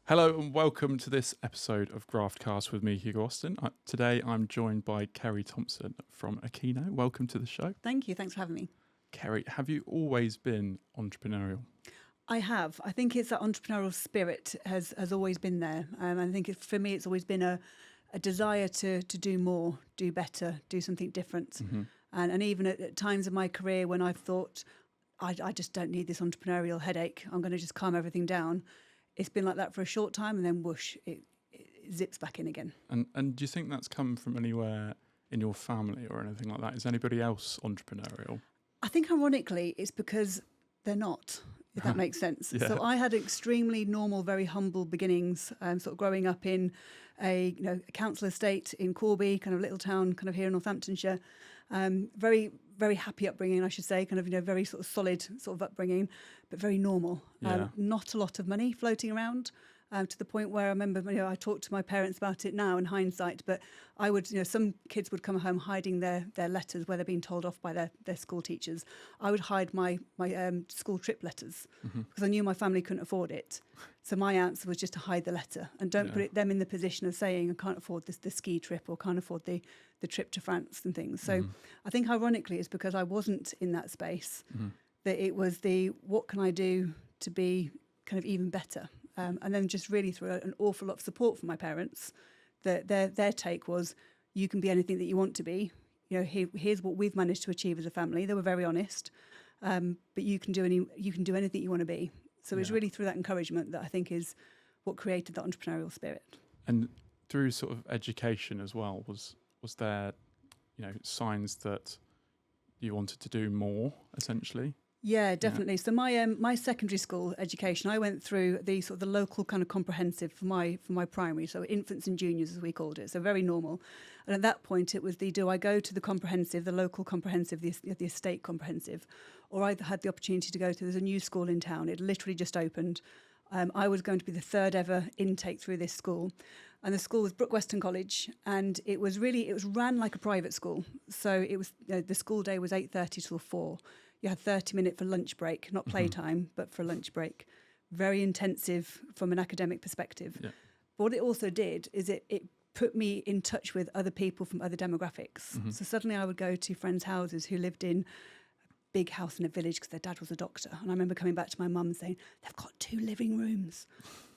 Hello and welcome to this episode of GraftCast with me, Hugo Austin. Today I'm joined by Kerry Thompson from Akeno. Welcome to the show. Thank you. Thanks for having me. Kerry, have you always been entrepreneurial? I have. I think it's that entrepreneurial spirit has always been there. I think for me, it's always been a desire to do more, do better, do something different. Mm-hmm. And even at times in my career when I've thought, I just don't need this entrepreneurial headache, I'm going to just calm everything down. It's been like that for a short time and then whoosh, it zips back in again. And do you think that's come from anywhere in your family or anything like that? Is anybody else entrepreneurial? I think ironically, it's because they're not, if that makes sense. Yeah. So I had extremely normal, very humble beginnings, sort of growing up in a council estate in Corby, kind of little town, kind of here in Northamptonshire. Very, very happy upbringing, I should say, kind of, very sort of solid sort of upbringing, but very normal. Yeah. Not a lot of money floating around. To the point where I remember, I talked to my parents about it now in hindsight, but I would, some kids would come home hiding their letters where they're being told off by their school teachers. I would hide my school trip letters because I knew my family couldn't afford it. So my answer was just to hide the letter and don't put them in the position of saying, I can't afford the ski trip or can't afford the trip to France and things. So I think ironically it's because I wasn't in that space that it was what can I do to be kind of even better? And then just really through an awful lot of support from my parents, their take was, you can be anything that you want to be. Here's what we've managed to achieve as a family. They were very honest, but you can do anything you want to be. So it's really through that encouragement that I think is what created that entrepreneurial spirit. And through sort of education as well, was there, signs that you wanted to do more, essentially? Yeah, definitely. So my secondary school education, I went through the local kind of comprehensive for my primary, so infants and juniors as we called it, so very normal. And at that point, it was do I go to the comprehensive, the local comprehensive, the estate comprehensive, or I had the opportunity to go to, there's a new school in town. It literally just opened. I was going to be the third ever intake through this school. And the school was Brook Western College, and it was ran like a private school. So it was, the school day was 8:30 till 4. You had 30 minutes for lunch break, not playtime, but for lunch break. Very intensive from an academic perspective. Yeah. But what it also did is it put me in touch with other people from other demographics. So suddenly I would go to friends' houses who lived in a big house in a village because their dad was a doctor. And I remember coming back to my mum saying, they've got 2 living rooms.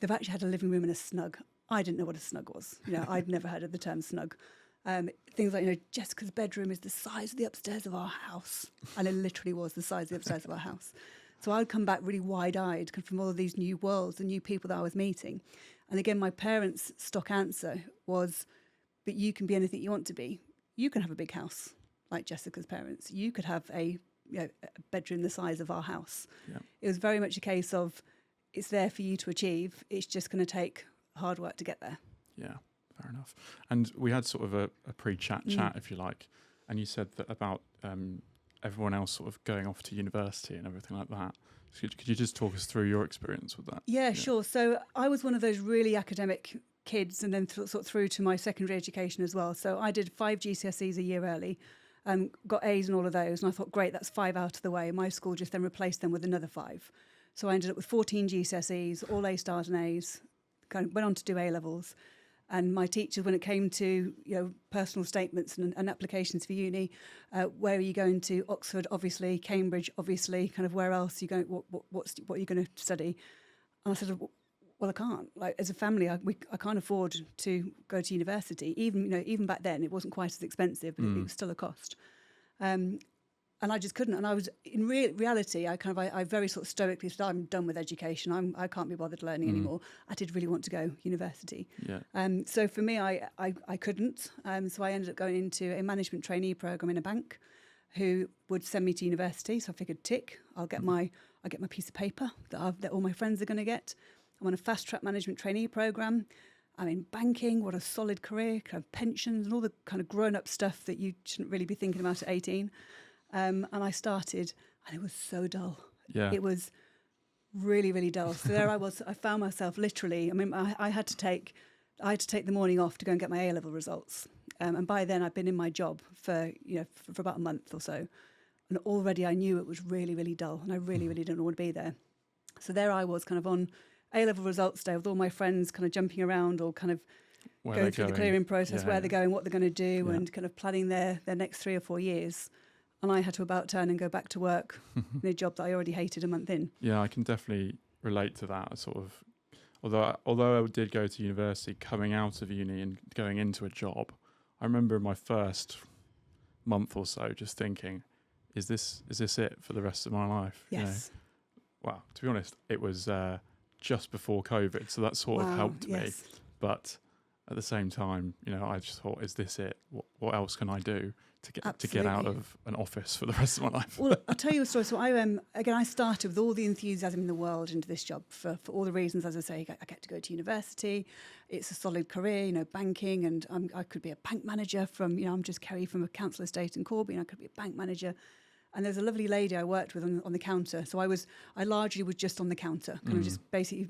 They've actually had a living room and a snug. I didn't know what a snug was. I'd never heard of the term snug. Things like, Jessica's bedroom is the size of the upstairs of our house. And it literally was the size of the upstairs of our house. So I would come back really wide-eyed from all of these new worlds, the new people that I was meeting. And again, my parents' stock answer was, but you can be anything you want to be. You can have a big house, like Jessica's parents. You could have a bedroom the size of our house. Yeah. It was very much a case of, it's there for you to achieve. It's just going to take hard work to get there. Yeah. Fair enough. And we had sort of a pre-chat chat, if you like, and you said that about everyone else sort of going off to university and everything like that. So could you just talk us through your experience with that? Yeah, sure. So I was one of those really academic kids, and then through to my secondary education as well. So I did 5 GCSEs a year early, got A's in all of those, and I thought, great, that's 5 out of the way. My school just then replaced them with another 5. So I ended up with 14 GCSEs, all A stars and A's, kind of went on to do A levels. And my teachers, when it came to personal statements and applications for uni, where are you going to? Oxford, obviously. Cambridge, obviously. Kind of where else are you going? What are you going to study? And I said, well, I can't. Like, as a family, I can't afford to go to university. Even back then, it wasn't quite as expensive, but it was still a cost. And I just couldn't. And I was, in reality, I very sort of stoically said, I'm done with education. I can't be bothered learning anymore. I did really want to go university. Yeah. So for me, I couldn't. So I ended up going into a management trainee program in a bank, who would send me to university. So I figured, tick, I'll get my piece of paper that all my friends are going to get. I'm on a fast track management trainee program. I'm in banking. What a solid career, kind of pensions and all the kind of grown up stuff that you shouldn't really be thinking about at 18. And I started, and it was so dull. Yeah. It was really, really dull. So there I was. I found myself literally. I mean, I had to take the morning off to go and get my A-level results. And by then, I'd been in my job for about a month or so, and already I knew it was really, really dull, and I really, really didn't want to be there. So there I was, kind of on A-level results day with all my friends kind of jumping around or kind of Where going through they're the clearing process, Yeah, where yeah. they're going, what they're going to do, Yeah. and kind of planning their next 3 or 4 years. And I had to about turn and go back to work in a job that I already hated a month in. Yeah, I can definitely relate to that sort of. Although I did go to university, coming out of uni and going into a job, I remember my first month or so just thinking, is this it for the rest of my life? Yes. Well, to be honest, it was just before COVID, so that sort of helped me. Yes. But at the same time, I just thought, is this it? What else can I do to get out Absolutely. of an office for the rest of my life? Well, I'll tell you a story. So I started with all the enthusiasm in the world into this job for all the reasons, as I say, I get to go to university. It's a solid career, banking, and I could be a bank manager from, I'm just Kerry from a council estate in Corby, and I could be a bank manager. And there's a lovely lady I worked with on the counter. So I largely was just on the counter, kind of just basically,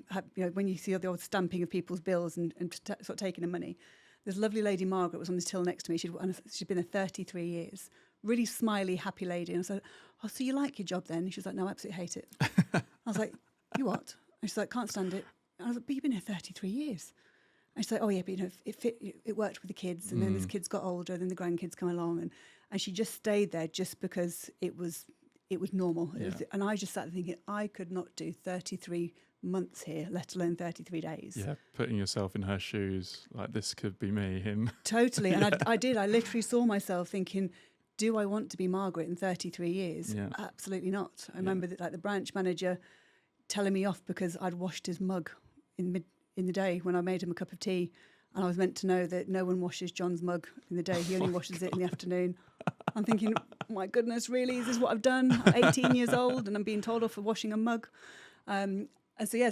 when you see the old stamping of people's bills and sort of taking the money. This lovely lady, Margaret, was on this till next to me. She'd been there 33 years. Really smiley, happy lady. And I said, oh, so you like your job then? And she was like, no, I absolutely hate it. I was like, you what? And she's like, can't stand it. And I was like, but you've been here 33 years. And she's like, oh yeah, but it worked with the kids. And then as kids got older, then the grandkids come along. And she just stayed there just because it was normal. Yeah. And I just sat there thinking, I could not do 33 months here, let alone 33 days. Yeah, putting yourself in her shoes, like this could be me. Totally. And I did. I literally saw myself thinking, do I want to be Margaret in 33 years? Yeah. Absolutely not. I remember that, like, the branch manager telling me off because I'd washed his mug in the day when I made him a cup of tea. And I was meant to know that no one washes John's mug in the day. He only washes it in the afternoon. I'm thinking, my goodness, really? Is this what I've done? I'm 18 years old and I'm being told off for washing a mug. So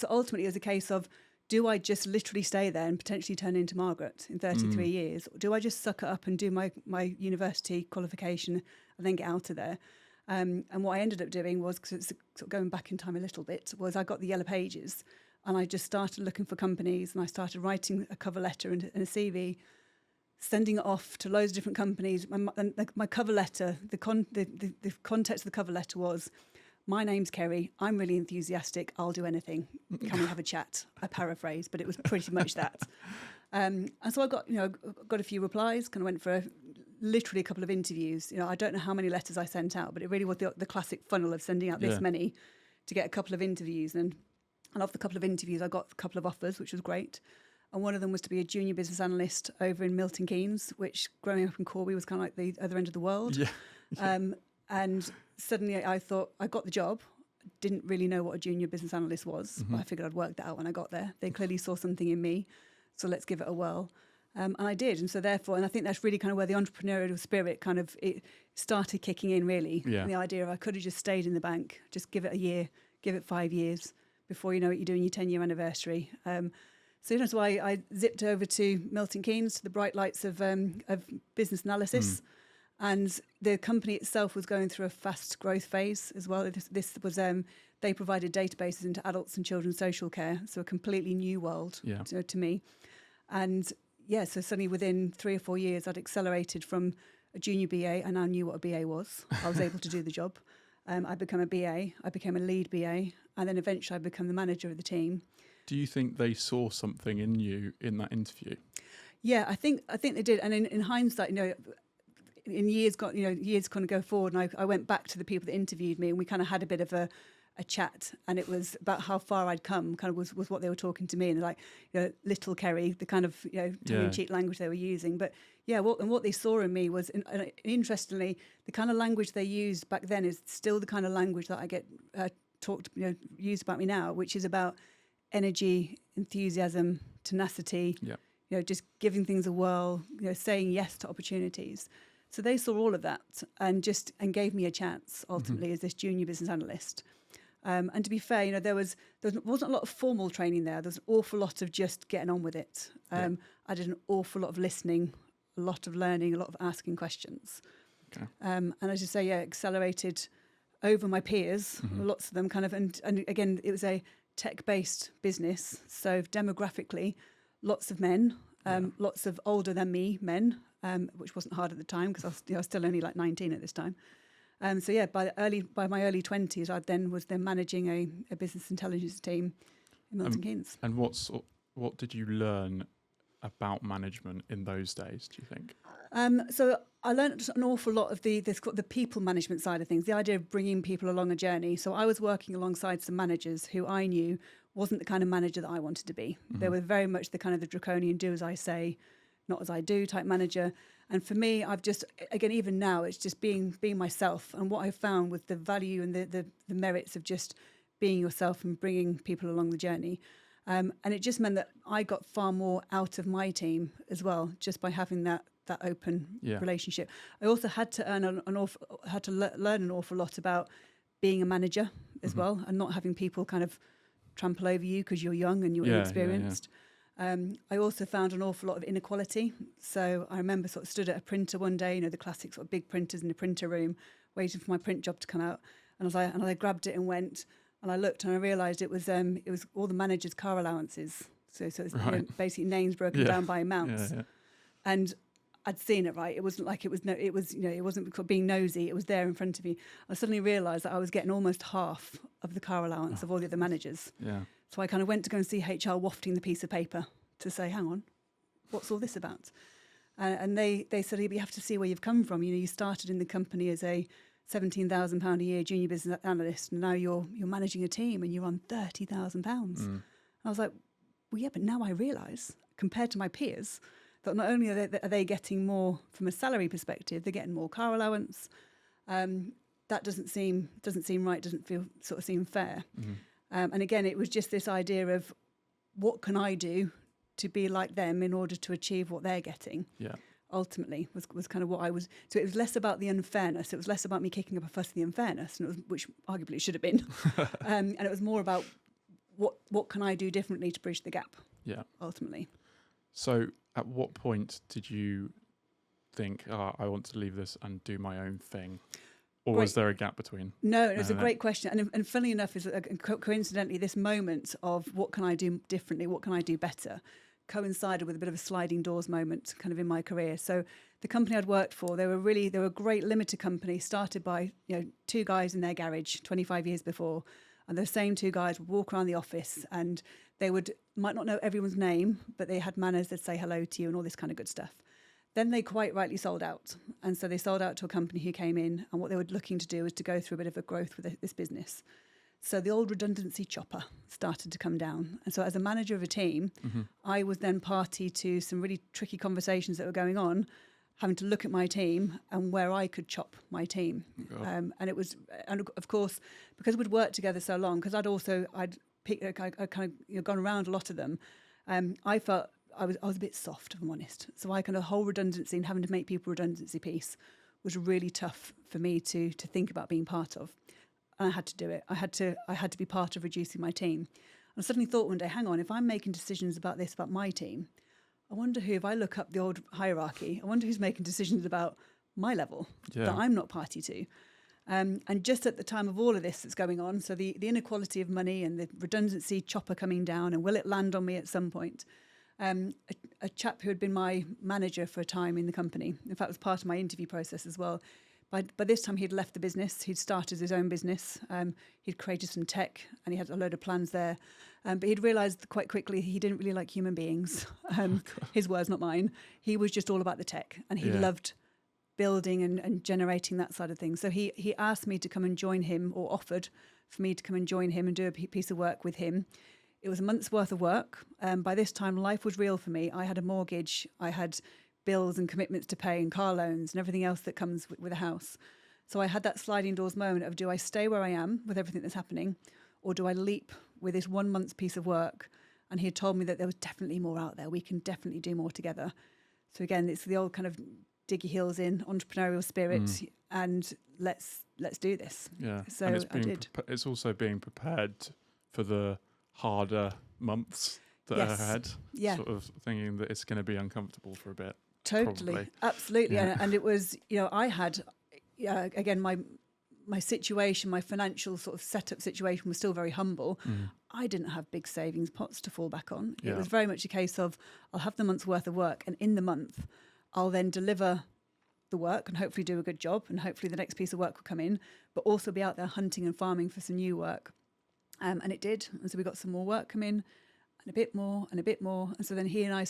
ultimately it was a case of, do I just literally stay there and potentially turn into Margaret in 33 years? Or do I just suck it up and do my university qualification and then get out of there? And what I ended up doing was, because it's sort of going back in time a little bit, was I got the yellow pages and I just started looking for companies and I started writing a cover letter and a CV, sending it off to loads of different companies. My cover letter, the context of the cover letter was, my name's Kerry, I'm really enthusiastic, I'll do anything. Can we have a chat? I paraphrase, but it was pretty much that. And so I got a few replies, kind of went for literally a couple of interviews. I don't know how many letters I sent out, but it really was the classic funnel of sending out this many to get a couple of interviews. And of the couple of interviews, I got a couple of offers, which was great. And one of them was to be a junior business analyst over in Milton Keynes, which growing up in Corby was kind of like the other end of the world. Yeah. And suddenly I thought, I got the job, didn't really know what a junior business analyst was, but I figured I'd work that out when I got there. They clearly saw something in me, so let's give it a whirl. And I did. And so therefore, and I think that's really kind of where the entrepreneurial spirit kind of it started kicking in, really. Yeah. And the idea of I could have just stayed in the bank, just give it a year, give it 5 years before you know what you're doing your 10-year anniversary. So that's why I zipped over to Milton Keynes, to the bright lights of business analysis. And the company itself was going through a fast growth phase as well. This was they provided databases into adults and children's social care, so a completely new world to me. And so suddenly within 3 or 4 years, I'd accelerated from a junior BA. I now knew what a BA was. I was able to do the job. I became a BA. I became a lead BA, and then eventually I became the manager of the team. Do you think they saw something in you in that interview? Yeah, I think they did. And in hindsight, in years kind of go forward, and I went back to the people that interviewed me, and we kind of had a bit of a chat, and it was about how far I'd come. Kind of was what they were talking to me, and like, little Kerry, the kind of tongue-in-cheek language they were using. But what they saw in me was, and interestingly, the kind of language they used back then is still the kind of language that I get used about me now, which is about energy, enthusiasm, tenacity. Yeah. Just giving things a whirl. Saying yes to opportunities. So they saw all of that and gave me a chance ultimately as this junior business analyst. And to be fair, there wasn't a lot of formal training there. There's an awful lot of just getting on with it. I did an awful lot of listening, a lot of learning, a lot of asking questions. Okay. And as you say, accelerated over my peers, lots of them kind of, and again, it was a tech-based business. So demographically, lots of men, lots of older than me men, which wasn't hard at the time because I was still only like 19 at this time. By my early 20s, I was then managing a business intelligence team in Milton Keynes. And what did you learn about management in those days, do you think? So I learned an awful lot of the people management side of things, the idea of bringing people along a journey. So I was working alongside some managers who I knew wasn't the kind of manager that I wanted to be. They were very much the kind of the draconian do as I say, not as I do type manager. And for me, I've just, again, even now, it's just being myself. And what I found was the value and the merits of just being yourself and bringing people along the journey. And it just meant that I got far more out of my team as well, just by having that open relationship. I also had to learn an awful lot about being a manager as well, and not having people kind of trample over you because you're young and you're inexperienced. I also found an awful lot of inequality. So I remember sort of stood at a printer one day, the classic sort of big printers in the printer room, waiting for my print job to come out. And I grabbed it and went, and I looked and I realised it was all the managers' car allowances. So it's basically names broken down by amounts. And I'd seen it, right? It wasn't like it wasn't being nosy. It was there in front of me. I suddenly realised that I was getting almost half of the car allowance of all the other managers. Yeah. So I kind of went to go and see HR wafting the piece of paper to say, hang on, what's all this about? And they said, you have to see where you've come from. You started in the company as a £17,000 a year junior business analyst, and now you're managing a team and you're on £30,000. I was like, well, yeah, but now I realise, compared to my peers, that not only are they getting more from a salary perspective, they're getting more car allowance. That doesn't seem right. Doesn't seem fair. And again, it was just this idea of what can I do to be like them in order to achieve what they're getting. Yeah. Ultimately was kind of what I was. So it was less about the unfairness. It was less about me kicking up a fuss at the unfairness, which arguably it should have been. And it was more about what can I do differently to bridge the gap. Yeah. Ultimately. So at what point did you think, I want to leave this and do my own thing? Or was there a gap between? No, it was a great question. And funnily enough, coincidentally, this moment of what can I do differently, what can I do better, coincided with a bit of a sliding doors moment kind of in my career. So the company I'd worked for, they were a great limited company started by two guys in their garage 25 years before. And those same two guys would walk around the office and they might not know everyone's name, but they had manners. They'd say hello to you and all this kind of good stuff. Then they quite rightly sold out. And so they sold out to a company who came in, and what they were looking to do was to go through a bit of a growth with this business. So the old redundancy chopper started to come down. And so as a manager of a team, I was then party to some really tricky conversations that were going on, having to look at my team and where I could chop my team. And of course, because we'd worked together so long, because I'd kind of gone around a lot of them, I felt I was a bit soft, if I'm honest. So I kind of whole redundancy and having to make people redundancy piece was really tough for me to think about being part of. And I had to do it. I had to be part of reducing my team. And I suddenly thought one day, hang on, if I'm making decisions about my team, I wonder if I look up the old hierarchy, I wonder who's making decisions about my level that I'm not party to. And just at the time of all of this that's going on, so the inequality of money and the redundancy chopper coming down, and will it land on me at some point? A chap who had been my manager for a time in the company, in fact, was part of my interview process as well. By this time, he'd left the business. He'd started his own business. He'd created some tech, and he had a load of plans there. But he'd realised quite quickly he didn't really like human beings. His words, not mine. He was just all about the tech, and he loved building and generating that side of things. So he asked me to come and join him, or offered for me to come and join him and do a piece of work with him. It was a month's worth of work. By this time, life was real for me. I had a mortgage. I had bills and commitments to pay and car loans and everything else that comes with a house. So I had that sliding doors moment of, do I stay where I am with everything that's happening, or do I leap with this 1 month's piece of work? And he had told me that there was definitely more out there. We can definitely do more together. So again, it's the old kind of dig your heels in, entrepreneurial spirit, and let's do this. Yeah. So I did. It's also being prepared for the harder months that are ahead. Yeah. Sort of thinking that it's going to be uncomfortable for a bit. Totally. Probably. Absolutely. Yeah. And it was, I had, again, my situation, my financial sort of setup situation was still very humble. I didn't have big savings pots to fall back on. It was very much a case of, I'll have the month's worth of work, and in the month, I'll then deliver the work and hopefully do a good job, and hopefully the next piece of work will come in, but also be out there hunting and farming for some new work. And it did. And so we got some more work come in, and a bit more and a bit more. And so then he and I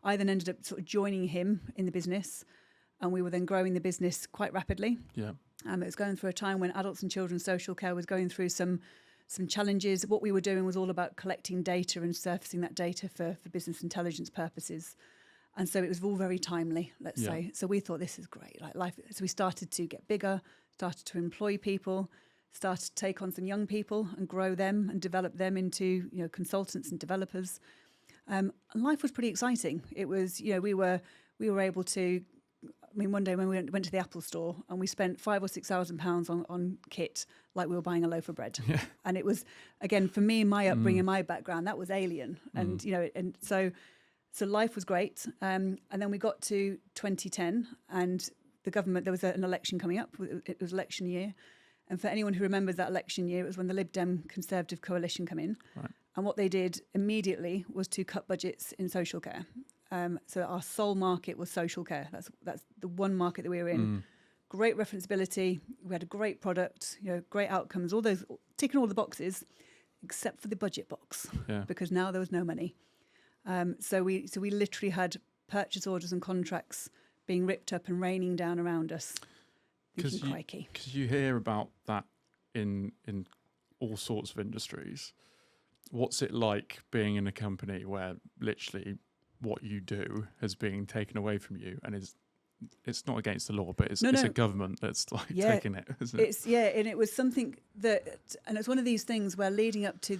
I then ended up sort of joining him in the business, and we were then growing the business quite rapidly. Yeah. It was going through a time when adults and children's social care was going through some challenges. What we were doing was all about collecting data and surfacing that data for business intelligence purposes. And so it was all very timely, let's say. So we thought, this is great, like life. So we started to get bigger, started to employ people, started to take on some young people and grow them and develop them into, consultants and developers. And life was pretty exciting. It was, we were able to. One day when we went to the Apple store and we spent £5,000 or £6,000 on kit, like we were buying a loaf of bread. Yeah. And it was, again, for me, my upbringing, my background, that was alien. And, and so life was great. And then we got to 2010 and the government, there was an election coming up. It was election year. And for anyone who remembers that election year, it was when the Lib Dem Conservative coalition came in. Right. And what they did immediately was to cut budgets in social care. So our sole market was social care. That's the one market that we were in. Great referenceability. We had a great product, great outcomes, all those, ticking all the boxes, except for the budget box, because now there was no money. So we literally had purchase orders and contracts being ripped up and raining down around us. Because you hear about that in all sorts of industries. What's it like being in a company where literally what you do has been taken away from you, and it's not against the law, but it's a government that's like taking it, isn't it? And it was something and it's one of these things where leading up to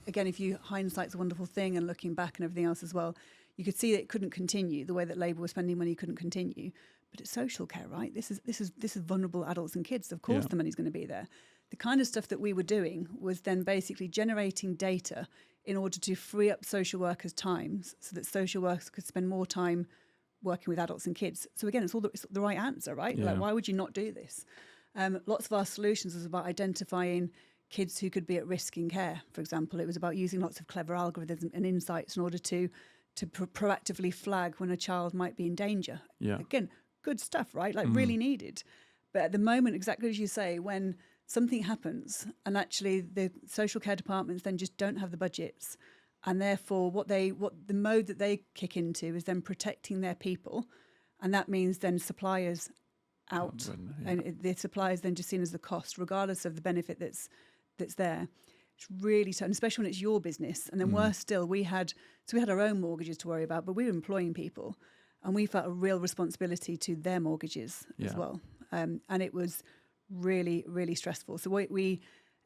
again, if you hindsight's a wonderful thing, and looking back and everything else as well, you could see that it couldn't continue. The way that Labour was spending money couldn't continue. But it's social care, right? This is vulnerable adults and kids. Of course, the money's going to be there. The kind of stuff that we were doing was then basically generating data in order to free up social workers' times so that social workers could spend more time working with adults and kids. So again, it's the right answer, right? Yeah. Like, why would you not do this? Lots of our solutions was about identifying kids who could be at risk in care, for example. It was about using lots of clever algorithms and insights in order to proactively flag when a child might be in danger. Yeah. Again, good stuff, right? Like really needed. But at the moment, exactly as you say, when something happens and actually the social care departments then just don't have the budgets, and therefore what the mode that they kick into is then protecting their people, and that means then suppliers out, and the suppliers then just seen as the cost, regardless of the benefit that's there. It's really tough, and especially when it's your business. And then worse still, we had our own mortgages to worry about, but we were employing people, and we felt a real responsibility to their mortgages as well. And it was really, really stressful. So we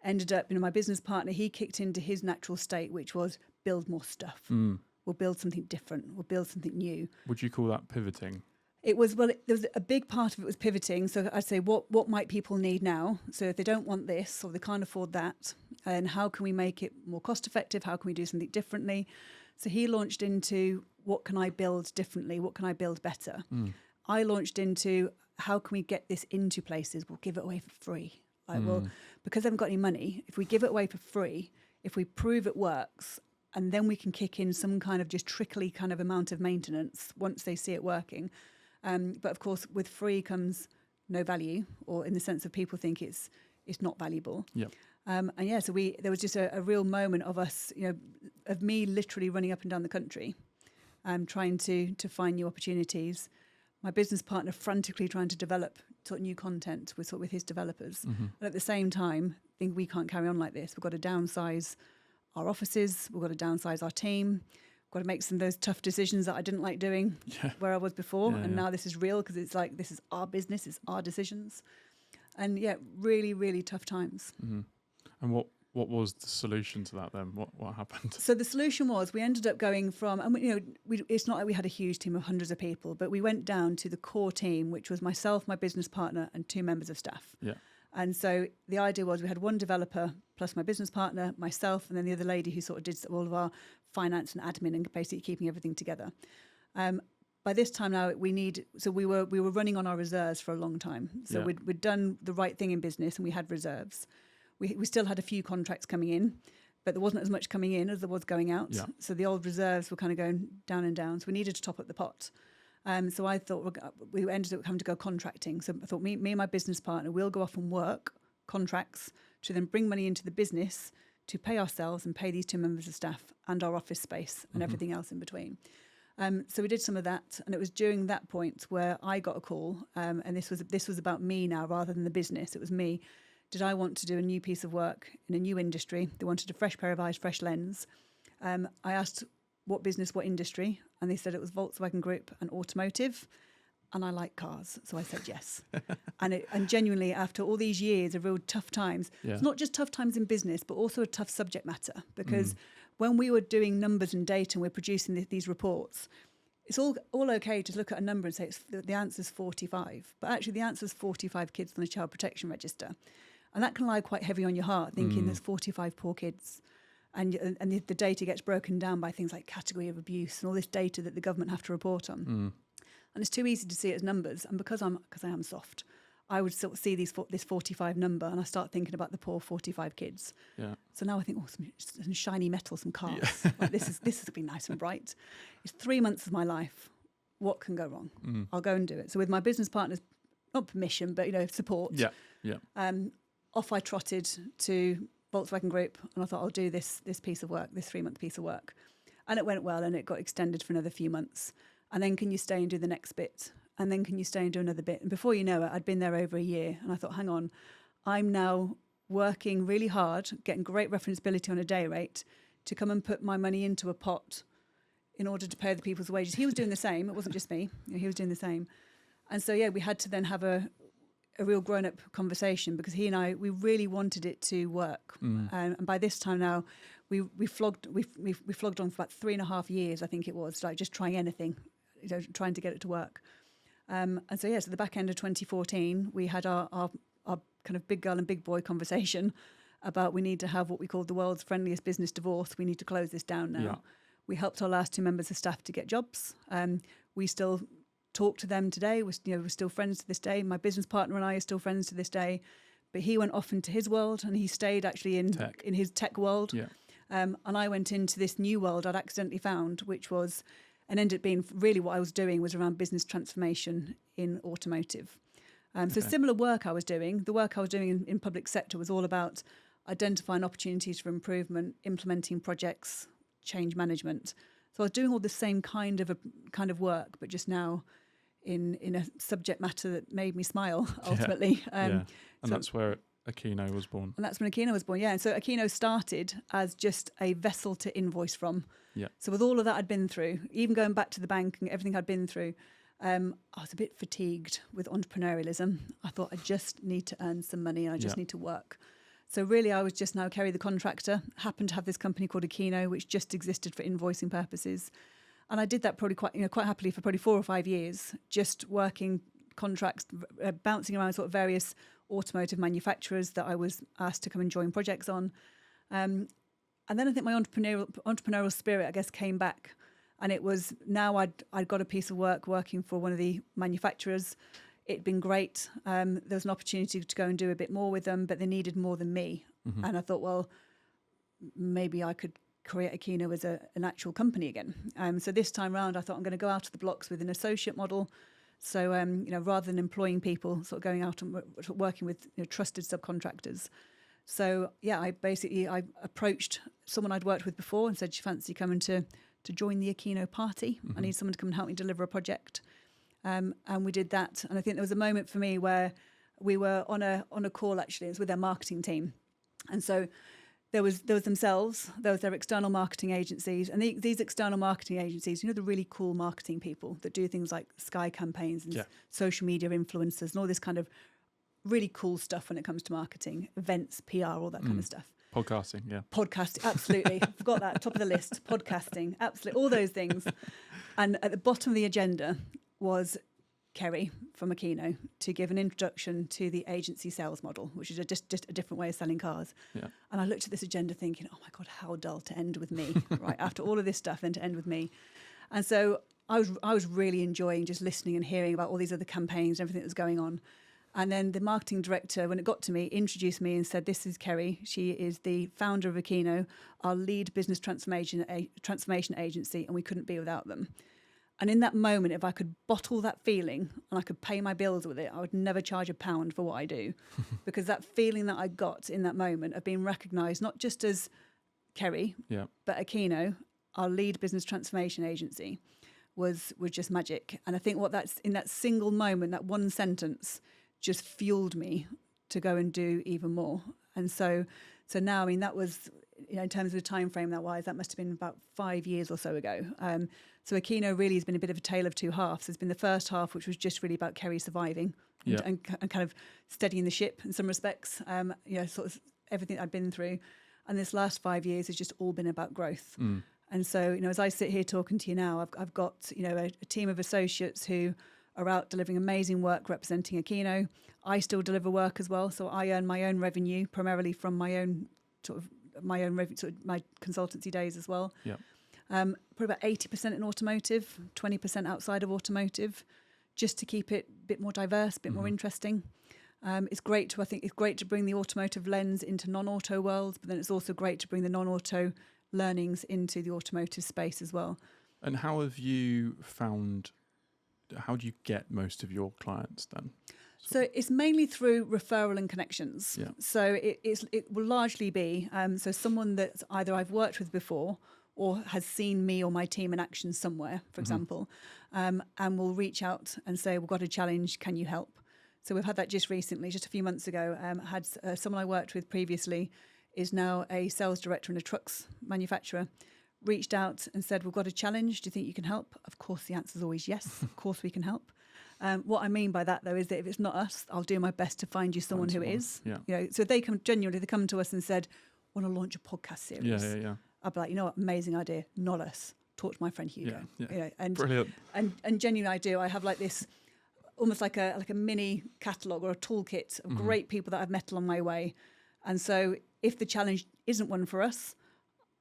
ended up, my business partner, he kicked into his natural state, which was build more stuff. We'll build something different. We'll build something new. Would you call that pivoting? It was, there was a big part of it was pivoting. So I'd say, what might people need now? So if they don't want this or they can't afford that, and how can we make it more cost effective? How can we do something differently? So he launched into, what can I build differently? What can I build better? I launched into, how can we get this into places? We'll give it away for free. Well, because they haven't got any money, if we give it away for free, if we prove it works, and then we can kick in some kind of just trickly kind of amount of maintenance once they see it working. But of course, with free comes no value, or in the sense of people think it's not valuable. Yep. So there was just a real moment of us, of me literally running up and down the country, trying to find new opportunities. My business partner frantically trying to develop sort of new content with his developers. And at the same time, think we can't carry on like this. We've got to downsize our offices. We've got to downsize our team. We've got to make some of those tough decisions that I didn't like doing where I was before. And now this is real, because it's like, this is our business, it's our decisions. And really, really tough times. And what was the solution to that then? What happened? So the solution was, we ended up going from, and it's not like we had a huge team of hundreds of people, but we went down to the core team, which was myself, my business partner, and 2 members of staff. Yeah. And so the idea was, we had 1 developer plus my business partner, myself, and then the other lady who sort of did all of our finance and admin and basically keeping everything together. By this time now, we were running on our reserves for a long time. So we'd done the right thing in business, and we had reserves. We still had a few contracts coming in, but there wasn't as much coming in as there was going out. Yeah. So the old reserves were kind of going down and down. So we needed to top up the pot. So I thought we ended up having to go contracting. So I thought me and my business partner, we'll go off and work contracts to then bring money into the business to pay ourselves and pay these 2 members of staff and our office space and everything else in between. So we did some of that, and it was during that point where I got a call, and this was about me now rather than the business. It was me. Did I want to do a new piece of work in a new industry? They wanted a fresh pair of eyes, fresh lens. I asked what business, what industry, and they said it was Volkswagen Group and automotive, and I like cars, so I said yes. and genuinely, after all these years of real tough times, it's not just tough times in business, but also a tough subject matter, because when we were doing numbers and data and we're producing these reports, it's all okay to look at a number and say the answer's 45, but actually the answer's 45 kids on the child protection register. And that can lie quite heavy on your heart, thinking there's 45 poor kids. And the data gets broken down by things like category of abuse and all this data that the government have to report on. And it's too easy to see it as numbers. And because I am soft, I would sort of see this 45 number, and I start thinking about the poor 45 kids. Yeah. So now I think, some shiny metal, some cars. Yeah. Like, this will be nice and bright. It's 3 months of my life. What can go wrong? I'll go and do it. So with my business partner's, not permission, but support. Yeah. Off I trotted to Volkswagen Group, and I thought I'll do this piece of work, this 3-month piece of work, and it went well, and it got extended for another few months. And then can you stay and do the next bit? And then can you stay and do another bit? And before you know it, I'd been there over a year, and I thought, hang on, I'm now working really hard, getting great referenceability on a day rate to come and put my money into a pot in order to pay the people's wages. He was doing the same. It wasn't just me. He was doing the same. And so, we had to then have a real grown-up conversation, because he and I, we really wanted it to work. And by this time now, we flogged on for about 3.5 years, I think it was, like just trying anything, trying to get it to work. And so at the back end of 2014, we had our kind of big girl and big boy conversation about we need to have what we called the world's friendliest business divorce. We need to close this down now. Yeah. We helped our last 2 members of staff to get jobs. We still talk to them today. We're still friends to this day. My business partner and I are still friends to this day. But he went off into his world, and he stayed actually in his tech world. Yeah. And I went into this new world I'd accidentally found, which was, and ended up being really what I was doing was around business transformation in automotive. So similar work I was doing. The work I was doing in public sector was all about identifying opportunities for improvement, implementing projects, change management. So I was doing all the same kind of work, but just now in a subject matter that made me smile, ultimately. And that's where Akeno was born. And that's when Akeno was born, And so Akeno started as just a vessel to invoice from. Yeah. So with all of that I'd been through, even going back to the bank and everything I'd been through, I was a bit fatigued with entrepreneurialism. I thought I just need to earn some money, and I just need to work. So really I was just now Kerry the contractor, happened to have this company called Akeno, which just existed for invoicing purposes. And I did that probably quite happily for probably 4 or 5 years, just working contracts, bouncing around sort of various automotive manufacturers that I was asked to come and join projects on. And then I think my entrepreneurial spirit, I guess, came back. And it was now I'd got a piece of work working for one of the manufacturers. It'd been great. There was an opportunity to go and do a bit more with them, but they needed more than me. And I thought, well, maybe I could create Akeno as an actual company again. So this time round, I thought I'm going to go out of the blocks with an associate model. So, rather than employing people, sort of going out and working with trusted subcontractors. So, I approached someone I'd worked with before and said, "Do you fancy coming to join the Akeno party? I need someone to come and help me deliver a project." And we did that. And I think there was a moment for me where we were on a call, actually. It was with their marketing team. And so there was themselves, there was their external marketing agencies. And these external marketing agencies, the really cool marketing people that do things like Sky campaigns and social media influencers and all this kind of really cool stuff when it comes to marketing, events, PR, all that kind of stuff. Podcasting, yeah. Podcasting, absolutely. Forgot that, top of the list. Podcasting, absolutely. All those things. And at the bottom of the agenda was Kerry from Akeno to give an introduction to the agency sales model, which is just a different way of selling cars. Yeah. And I looked at this agenda thinking, oh my God, how dull to end with me, right? After all of this stuff, then to end with me. And so I was really enjoying just listening and hearing about all these other campaigns and everything that was going on. And then the marketing director, when it got to me, introduced me and said, "This is Kerry. She is the founder of Akeno, our lead business transformation agency, and we couldn't be without them." And in that moment, if I could bottle that feeling and I could pay my bills with it, I would never charge £1 for what I do. Because that feeling that I got in that moment of being recognised, not just as Kerry, but Akeno, our lead business transformation agency, was just magic. And I think what that's in that single moment, that one sentence just fueled me to go and do even more. And so now, I mean, that was, in terms of the time frame that must have been about 5 years or so ago. So Akeno really has been a bit of a tale of two halves. There's been the first half, which was just really about Kerry surviving and kind of steadying the ship in some respects, sort of everything I've been through. And this last 5 years has just all been about growth. And so, as I sit here talking to you now, I've got, a team of associates who are out delivering amazing work representing Akeno. I still deliver work as well. So I earn my own revenue primarily from my own my consultancy days as well. Probably about 80% in automotive, 20% outside of automotive, just to keep it a bit more diverse, a bit more interesting. It's great to bring the automotive lens into non-auto worlds, but then it's also great to bring the non-auto learnings into the automotive space as well. And how do you get most of your clients then? So it's mainly through referral and connections. So it will largely be so someone that either I've worked with before or has seen me or my team in action somewhere, for example, and will reach out and say, we've got a challenge, can you help? So we've had that just recently, just a few months ago. Had someone I worked with previously is now a sales director in a trucks manufacturer, reached out and said, we've got a challenge, do you think you can help? Of course, the answer is always yes, of course we can help. What I mean by that, though, is that if it's not us, I'll do my best to find you someone who is. So they come to us and said, want to launch a podcast series. I'd be like, what, amazing idea, not us. Talk to my friend Hugo. Brilliant. And genuinely I do. I have like this, almost like a mini catalogue or a toolkit of great people that I've met along my way. And so if the challenge isn't one for us,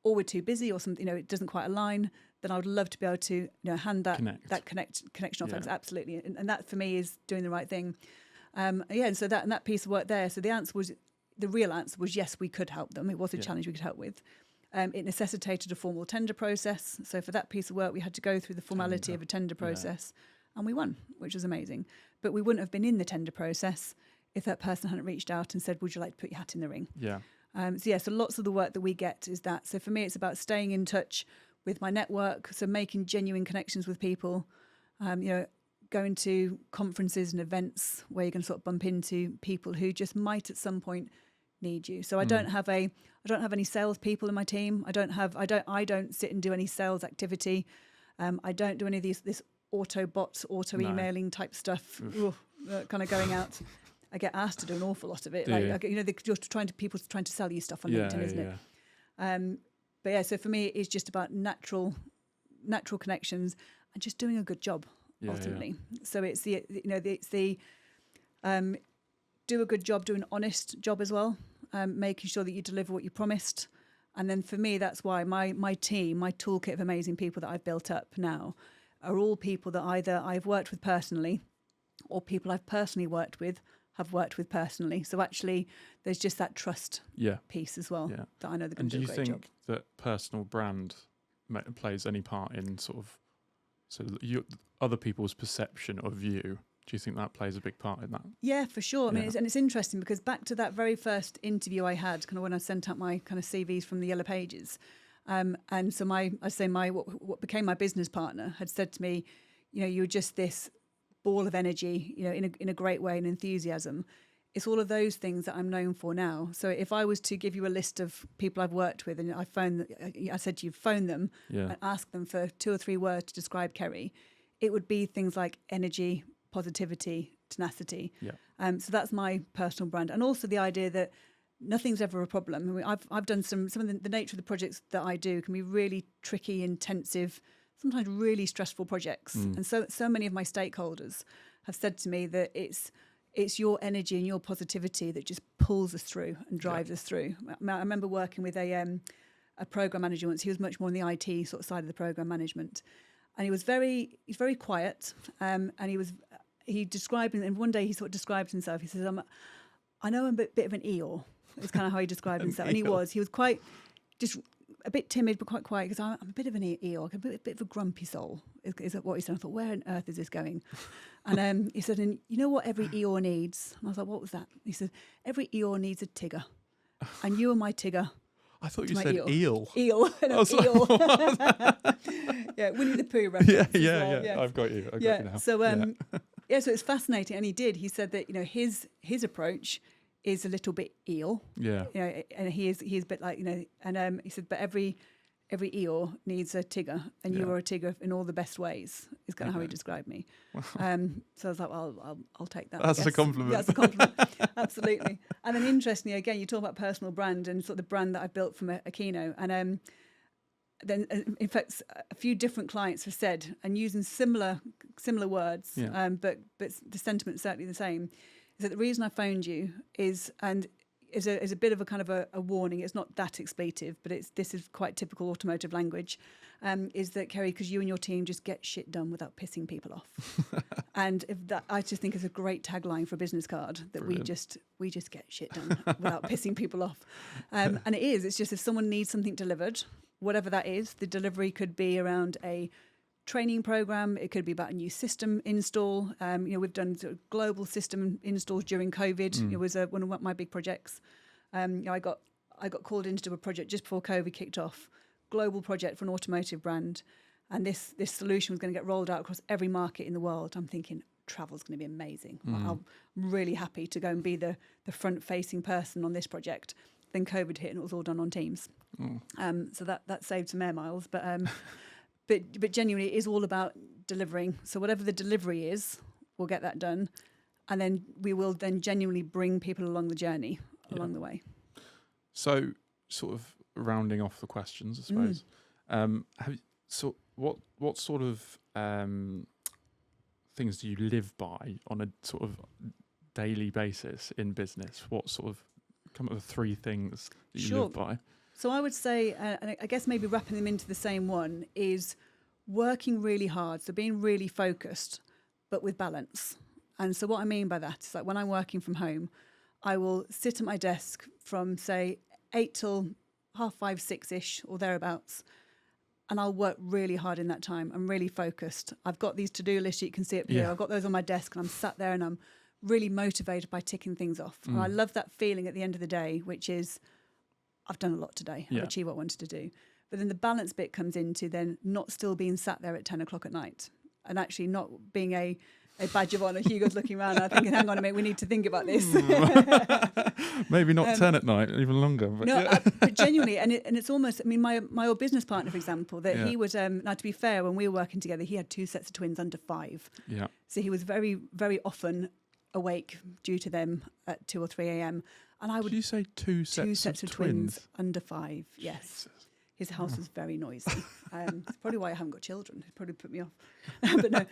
or we're too busy or something, it doesn't quite align, then I would love to be able to hand that connection off. Absolutely. And that for me is doing the right thing. And so that piece of work there. So the real answer was yes, we could help them. It was a challenge we could help with. It necessitated a formal tender process. So for that piece of work, we had to go through the formality of a tender process, and we won, which was amazing. But we wouldn't have been in the tender process if that person hadn't reached out and said, would you like to put your hat in the ring? So lots of the work that we get is that. So for me, it's about staying in touch with my network, so making genuine connections with people, going to conferences and events where you can sort of bump into people who just might at some point need you. So I don't have any salespeople in my team. I don't sit and do any sales activity. I don't do any of this auto emailing type stuff. Kind of going out. I get asked to do an awful lot of it. People trying to sell you stuff on LinkedIn, isn't it? So for me, it's just about natural connections and just doing a good job ultimately. So it's the do a good job, do an honest job as well, making sure that you deliver what you promised. And then for me, that's why my team, my toolkit of amazing people that I've built up now are all people that either I've worked with personally or people I've personally worked with have worked with personally. So actually, there's just that trust piece as well that I know they're going to do a great job. And do you think that personal brand plays any part in other people's perception of you? Do you think that plays a big part in that? Yeah, for sure. I mean, it's interesting because back to that very first interview I had, kind of when I sent out my kind of CVs from the Yellow Pages, and so what became my business partner had said to me, you're just this ball of energy, in a great way and enthusiasm. It's all of those things that I'm known for now. So if I was to give you a list of people I've worked with and I said to you, phone them and ask them for 2 or 3 words to describe Kerry, it would be things like energy, positivity, tenacity. So that's my personal brand. And also the idea that nothing's ever a problem. I mean, I've done some of the nature of the projects that I do can be really tricky, intensive, sometimes really stressful projects. And so many of my stakeholders have said to me that it's your energy and your positivity that just pulls us through and drives us through. I remember working with a program manager once. He was much more on the IT sort of side of the program management, and he's very quiet. And he described, and one day he sort of described himself. He says, "I know I'm a bit of an Eeyore." It's kind of how he described himself, and he was quite just a bit timid but quite quiet because I'm a bit of an Eeyore, a bit of a grumpy soul, is what he said. I thought, where on earth is this going? And he said, and you know what every Eeyore needs? And I was like, what was that? He said, every Eeyore needs a Tigger. And you are my Tigger. I thought you said eel. Eel. No, eel. Yeah, Winnie the Pooh reference. Yeah. I've got you. I've got you now. So, so it's fascinating. And he said that, his approach is a little bit eel. Yeah. And he's a bit like, and he said, but every Eeyore needs a Tigger, and you are a Tigger in all the best ways, is kind of how he described me. Wow. So I was like, well, I'll take that. That's a compliment. That's a compliment. Absolutely. And then interestingly, again, you talk about personal brand and sort of the brand that I built from Akeno. And then, in fact, a few different clients have said, and using similar words, but the sentiment is certainly the same, is that the reason I phoned you is a bit of a kind of a warning. It's not that expletive, but this is quite typical automotive language. Is that, Kerry, because you and your team just get shit done without pissing people off. And I just think is a great tagline for a business card, that Brilliant. we just get shit done without pissing people off. And it's just if someone needs something delivered, whatever that is, the delivery could be around a training program. It could be about a new system install. We've done sort of global system installs during COVID. It was one of my big projects. I got called in to do a project just before COVID kicked off. Global project for an automotive brand, and this solution was going to get rolled out across every market in the world. I'm thinking travel's going to be amazing. I'm really happy to go and be the front-facing person on this project. Then COVID hit, and it was all done on Teams. So that saved some air miles, but. But genuinely, it is all about delivering. So whatever the delivery is, we'll get that done. And then we will then genuinely bring people along the journey, along the way. So sort of rounding off the questions, I suppose. What sort of things do you live by on a sort of daily basis in business? What sort of come up with 3 things that you live by? So I would say, and I guess maybe wrapping them into the same one, is working really hard. So being really focused, but with balance. And so what I mean by that is like when I'm working from home, I will sit at my desk from say 8 till 5:30, 6-ish or thereabouts. And I'll work really hard in that time. I'm really focused. I've got these to-do lists, you can see it here. I've got those on my desk and I'm sat there and I'm really motivated by ticking things off. And I love that feeling at the end of the day, which is, I've done a lot today. I've achieved what I wanted to do. But then the balance bit comes into then not still being sat there at 10 o'clock at night and actually not being a badge of honour. Hugo's looking around and thinking, hang on a minute, we need to think about this. Maybe not 10 at night, even longer. But but genuinely, and it's almost, I mean, my old business partner, for example, that he would, now to be fair, when we were working together, he had 2 sets of twins under 5. Yeah. So he was very, very often awake due to them at 2 or 3 a.m. And I would. Did you say 2 sets of twins under 5? Yes. Jesus. His house was very noisy. It's probably why I haven't got children. It probably put me off. But no,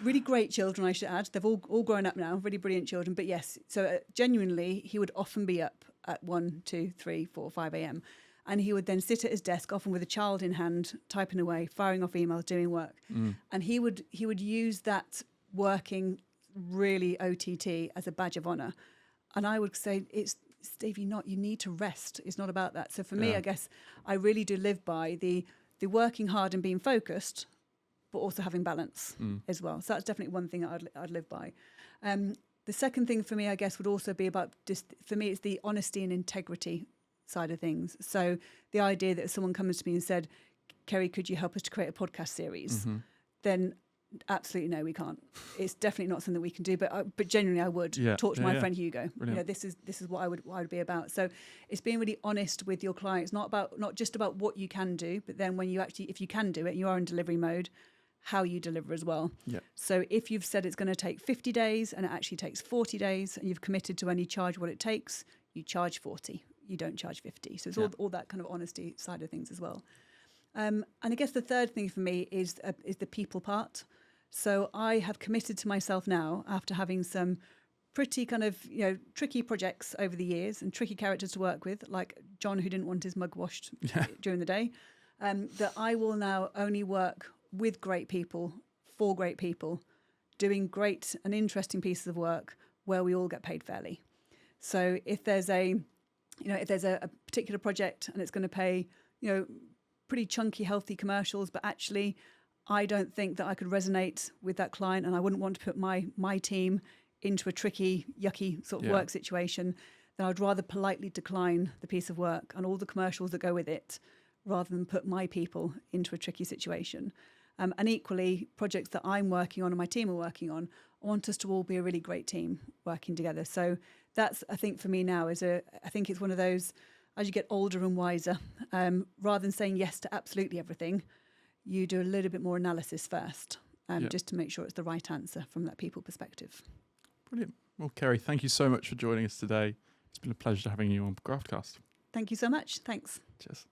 really great children, I should add. They've all grown up now. Really brilliant children. But yes, so genuinely, he would often be up at 1, 2, 3, 4, 5 a.m. And he would then sit at his desk, often with a child in hand, typing away, firing off emails, doing work. And he would use that working really OTT as a badge of honour. And I would say, Steve, you need to rest. It's not about that. So for me, I guess I really do live by the working hard and being focused, but also having balance as well. So that's definitely one thing that I'd live by. The second thing for me, I guess, would also be about, for me, it's the honesty and integrity side of things. So the idea that if someone comes to me and said, Kerry, could you help us to create a podcast series? Then absolutely no, we can't. It's definitely not something we can do. But genuinely, I would talk to my friend Hugo. This is what I would be about. So it's being really honest with your clients, not just about what you can do, but then when you actually, if you can do it, you are in delivery mode, how you deliver as well. Yeah. So if you've said it's going to take 50 days and it actually takes 40 days, and you've committed to only charge what it takes, you charge 40. You don't charge 50. So it's all that kind of honesty side of things as well. And I guess the third thing for me is the people part. So I have committed to myself now, after having some pretty kind of tricky projects over the years and tricky characters to work with, like John, who didn't want his mug washed during the day, that I will now only work with great people, for great people, doing great and interesting pieces of work where we all get paid fairly. So if there's a particular project and it's going to pay pretty chunky, healthy commercials, but actually I don't think that I could resonate with that client, and I wouldn't want to put my team into a tricky, yucky sort of work situation, then I'd rather politely decline the piece of work and all the commercials that go with it, rather than put my people into a tricky situation. And equally, projects that I'm working on and my team are working on, I want us to all be a really great team working together. So that's, I think, for me now, I think it's one of those, as you get older and wiser, rather than saying yes to absolutely everything, you do a little bit more analysis first, just to make sure it's the right answer from that people perspective. Brilliant. Well, Kerry, thank you so much for joining us today. It's been a pleasure having you on GraftCast. Thank you so much. Thanks. Cheers.